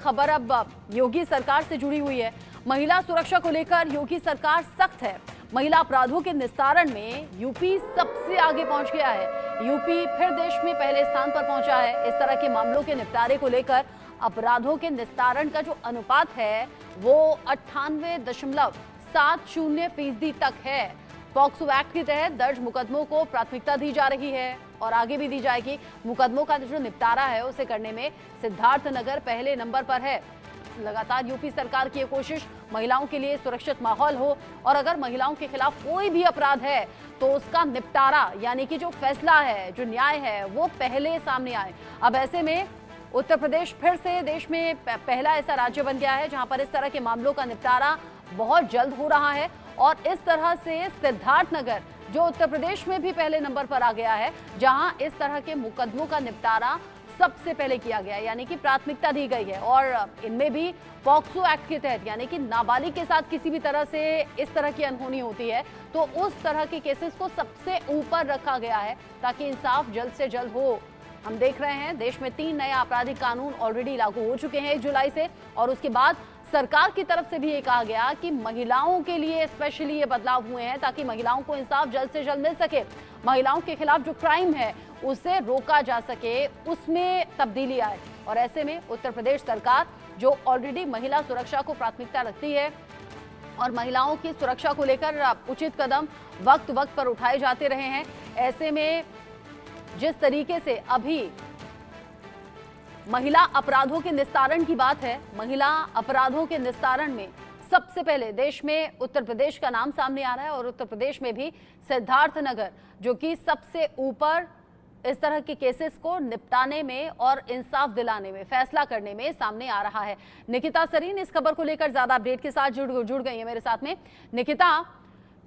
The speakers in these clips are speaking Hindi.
खबर अब योगी सरकार से जुड़ी हुई है। महिला सुरक्षा को लेकर योगी सरकार सख्त है। महिला अपराधों के निस्तारण में यूपी सबसे आगे पहुंच गया है। यूपी फिर देश में पहले स्थान पर पहुंचा है। इस तरह के मामलों के निपटारे को लेकर अपराधों के निस्तारण का जो अनुपात है वो 98.70% तक है। पॉक्सो एक्ट के तहत दर्ज मुकदमों को प्राथमिकता दी जा रही है और आगे भी दी जाएगी। मुकदमों का जो निपटारा है उसे करने में सिद्धार्थनगर पहले नंबर पर है। लगातार यूपी सरकार की ये कोशिश महिलाओं के लिए सुरक्षित माहौल हो और अगर महिलाओं के खिलाफ कोई भी अपराध है तो उसका निपटारा यानी कि जो फैसला है, जो न्याय है, वो पहले सामने आए। अब ऐसे में उत्तर प्रदेश फिर से देश में पहला ऐसा राज्य बन गया है जहां पर इस तरह के मामलों का निपटारा बहुत जल्द हो रहा है और इस तरह से सिद्धार्थनगर जो उत्तर प्रदेश में भी पहले नंबर पर आ गया है, जहां इस तरह के मुकदमों का निपटारा सबसे पहले किया गया यानी कि प्राथमिकता दी गई है और इनमें भी पॉक्सो एक्ट के तहत यानी कि नाबालिग के साथ किसी भी तरह से इस तरह की अनहोनी होती है तो उस तरह के केसेस को सबसे ऊपर रखा गया है ताकि इंसाफ जल्द से जल्द हो। हम देख रहे हैं देश में 3 नए आपराधिक कानून ऑलरेडी लागू हो चुके हैं 1 जुलाई से और उसके बाद सरकार की तरफ से भी ये कहा गया कि महिलाओं के लिए स्पेशली ये बदलाव हुए हैं ताकि महिलाओं को इंसाफ जल्द से जल्द मिल सके, महिलाओं के खिलाफ जो क्राइम है उसे रोका जा सके, उसमें तब्दीली आए। और ऐसे में उत्तर प्रदेश सरकार जो ऑलरेडी महिला सुरक्षा को प्राथमिकता रखती है और महिलाओं की सुरक्षा को लेकर उचित कदम वक्त वक्त पर उठाए जाते रहे हैं, ऐसे में जिस तरीके से अभी महिला अपराधों के निस्तारण की बात है, महिला अपराधों के निस्तारण में सबसे पहले देश में उत्तर प्रदेश का नाम सामने आ रहा है और उत्तर प्रदेश में भी सिद्धार्थनगर जो कि सबसे ऊपर इस तरह के केसेस को निपटाने में और इंसाफ दिलाने में, फैसला करने में सामने आ रहा है। निकिता सरीन इस खबर को लेकर ज्यादा अपडेट के साथ जुड़ गई है मेरे साथ में। निकिता,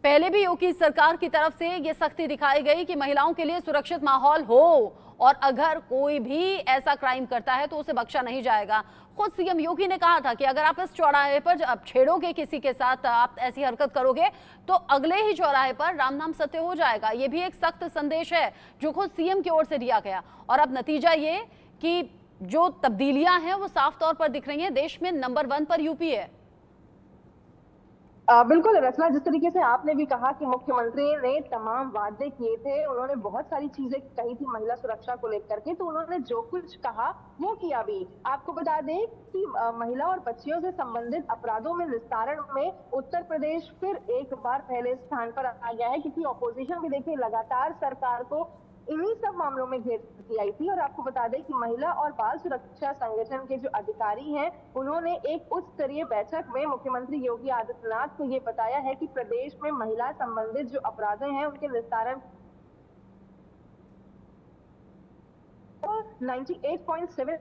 पहले भी योगी सरकार की तरफ से ये सख्ती दिखाई गई कि महिलाओं के लिए सुरक्षित माहौल हो और अगर कोई भी ऐसा क्राइम करता है तो उसे बख्शा नहीं जाएगा। खुद सीएम योगी ने कहा था कि अगर आप इस चौराहे पर अब छेड़ोगे किसी के साथ, आप ऐसी हरकत करोगे तो अगले ही चौराहे पर राम नाम सत्य हो जाएगा। ये भी एक सख्त संदेश है जो खुद सीएम की ओर से दिया गया और अब नतीजा ये कि जो तब्दीलियां हैं वो साफ तौर पर दिख रही हैं। देश में नंबर 1 पर यूपी है। बिल्कुल रचना, जिस तरीके से आपने भी कहा कि मुख्यमंत्री ने तमाम वादे किए थे, उन्होंने बहुत सारी चीजें कही थी महिला सुरक्षा को लेकर के, तो उन्होंने जो कुछ कहा वो किया भी। आपको बता दें कि महिला और बच्चियों से संबंधित अपराधों में निस्तारण में उत्तर प्रदेश फिर एक बार पहले स्थान पर आ गया है क्योंकि ऑपोजिशन भी देखिए लगातार सरकार को इन्हीं सब मामलों में घेरती आई थी। और आपको बता दें कि महिला और बाल सुरक्षा संगठन के जो अधिकारी हैं, उन्होंने एक उच्च स्तरीय बैठक में मुख्यमंत्री योगी आदित्यनाथ को ये बताया है कि प्रदेश में महिला संबंधित जो अपराध हैं उनके निस्तारण 98.7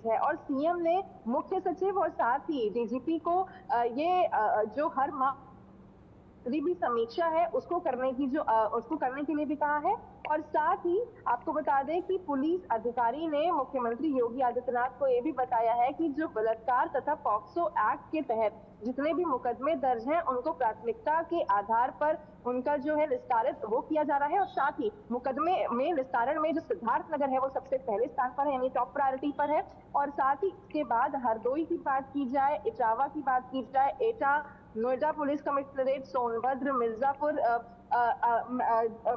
है और सीएम ने मुख्य सचिव और साथ ही डीजीपी को ये जो हर माह भी समीक्षा है उसको करने के लिए भी कहा है। और साथ ही आपको बता दें कि पुलिस अधिकारी ने मुख्यमंत्री योगी आदित्यनाथ को ये भी बताया है कि जो बलात्कार तथा पॉक्सो एक्ट के तहत जितने भी मुकदमे दर्ज हैं उनको प्राथमिकता के आधार पर उनका जो है निस्तारित वो किया जा रहा है। और साथ ही मुकदमे में निस्तारण में जो सिद्धार्थनगर है वो सबसे पहले स्थान पर है यानी टॉप प्रायोरिटी पर है। और साथ ही इसके बाद हरदोई की बात की जाए, इटावा की बात की जाए, एटा, नोएडा पुलिस कमिश्नरेट, सोनभद्र, मिर्जापुर,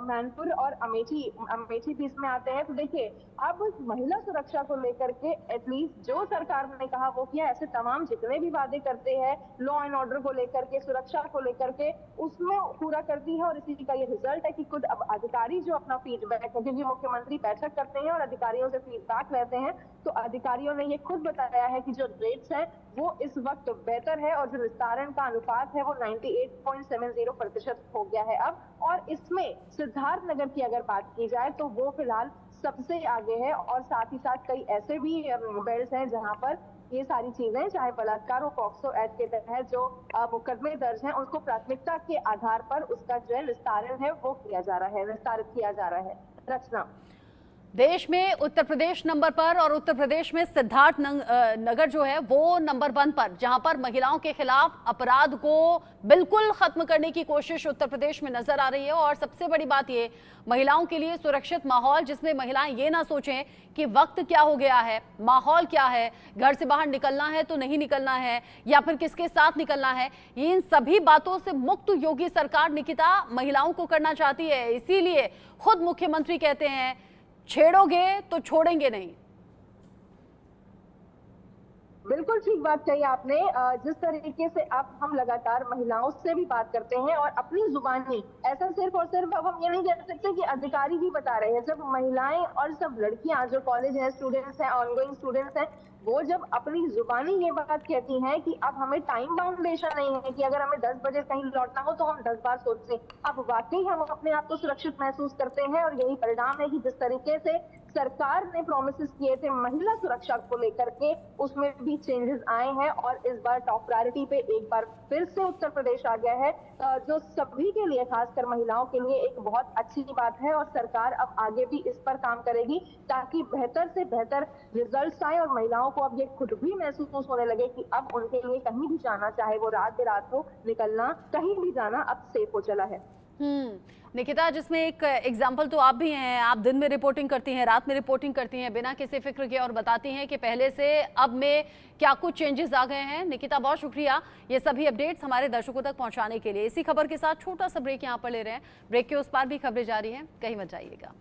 मैनपुर और अमेठी भी इसमें आते हैं। तो देखिए अब महिला सुरक्षा को लेकर के एटलीस्ट जो सरकार ने कहा वो किया, ऐसे तमाम जितने भी वादे करते हैं लॉ एंड ऑर्डर को लेकर के, सुरक्षा को लेकर के, उसमें पूरा करती है। और इसी का ये रिजल्ट है कि खुद अब अधिकारी जो अपना फीडबैक, क्योंकि मुख्यमंत्री बैठक करते हैं और अधिकारियों से फीडबैक लेते हैं, तो अधिकारियों ने ये खुद बताया है कि जो रेट्स है वो इस वक्त बेहतर है और जो निस्तारण का अनुपात है वो 98.70% हो गया है अब। और इसमें सिद्धार्थनगर की अगर बात की जाए तो वो फिलहाल सबसे आगे है। और साथ ही साथ कई ऐसे भी बेल्ट हैं जहां पर ये सारी चीजें, चाहे बलात्कार और पॉक्सो एक्ट के तहत जो मुकदमे दर्ज हैं उसको प्राथमिकता के आधार पर उसका जो है निस्तारण है वो किया जा रहा है, विस्तारित किया जा रहा है। रचना, देश में उत्तर प्रदेश नंबर पर और उत्तर प्रदेश में सिद्धार्थ नगर जो है वो नंबर 1 पर, जहां पर महिलाओं के खिलाफ अपराध को बिल्कुल खत्म करने की कोशिश उत्तर प्रदेश में नजर आ रही है। और सबसे बड़ी बात ये, महिलाओं के लिए सुरक्षित माहौल, जिसमें महिलाएं ये ना सोचें कि वक्त क्या हो गया है, माहौल क्या है, घर से बाहर निकलना है तो नहीं निकलना है, या फिर किसके साथ निकलना है। इन सभी बातों से मुक्त योगी सरकार निकिता महिलाओं को करना चाहती है। इसीलिए खुद मुख्यमंत्री कहते हैं, छेड़ोगे तो छोड़ेंगे नहीं। बिल्कुल ठीक बात कही आपने। जिस तरीके से अब हम लगातार महिलाओं से भी बात करते हैं और अपनी जुबानी, ऐसा सिर्फ और सिर्फ अब हम ये नहीं कह सकते कि अधिकारी ही बता रहे हैं। जब महिलाएं और सब लड़कियां जो कॉलेज है, स्टूडेंट्स हैं, ऑनगोइंग स्टूडेंट्स हैं, वो जब अपनी जुबानी ये बात कहती हैं कि अब हमें टाइम बाउंडेशन नहीं है कि अगर हमें 10 बजे कहीं लौटना हो तो हम 10 बार सोचते, अब वाकई हम अपने आप को सुरक्षित महसूस करते हैं। और यही परिणाम है कि जिस तरीके से सरकार ने प्रॉमिसेस किए थे महिला सुरक्षा को लेकर के, उसमें भी चेंजेस आए हैं और इस बार टॉप प्रायोरिटी पे एक बार फिर से उत्तर प्रदेश आ गया है, जो सभी के लिए, खासकर महिलाओं के लिए एक बहुत अच्छी बात है। और सरकार अब आगे भी इस पर काम करेगी ताकि बेहतर से बेहतर रिजल्ट्स आए और महिलाओं को अब ये खुद भी महसूस होने लगे कि अब उनके लिए कहीं भी जाना, चाहे वो रात बेरात हो, निकलना, कहीं भी जाना अब सेफ हो चला है। निकिता, जिसमें एक एग्जाम्पल तो आप भी हैं, आप दिन में रिपोर्टिंग करती हैं, रात में रिपोर्टिंग करती हैं, बिना किसी फिक्र के, और बताती हैं कि पहले से अब में क्या कुछ चेंजेस आ गए हैं। निकिता, बहुत शुक्रिया ये सभी अपडेट्स हमारे दर्शकों तक पहुंचाने के लिए। इसी खबर के साथ छोटा सा ब्रेक यहाँ पर ले रहे हैं। ब्रेक के उस पार भी खबरें जारी हैं, कहीं मत जाइएगा।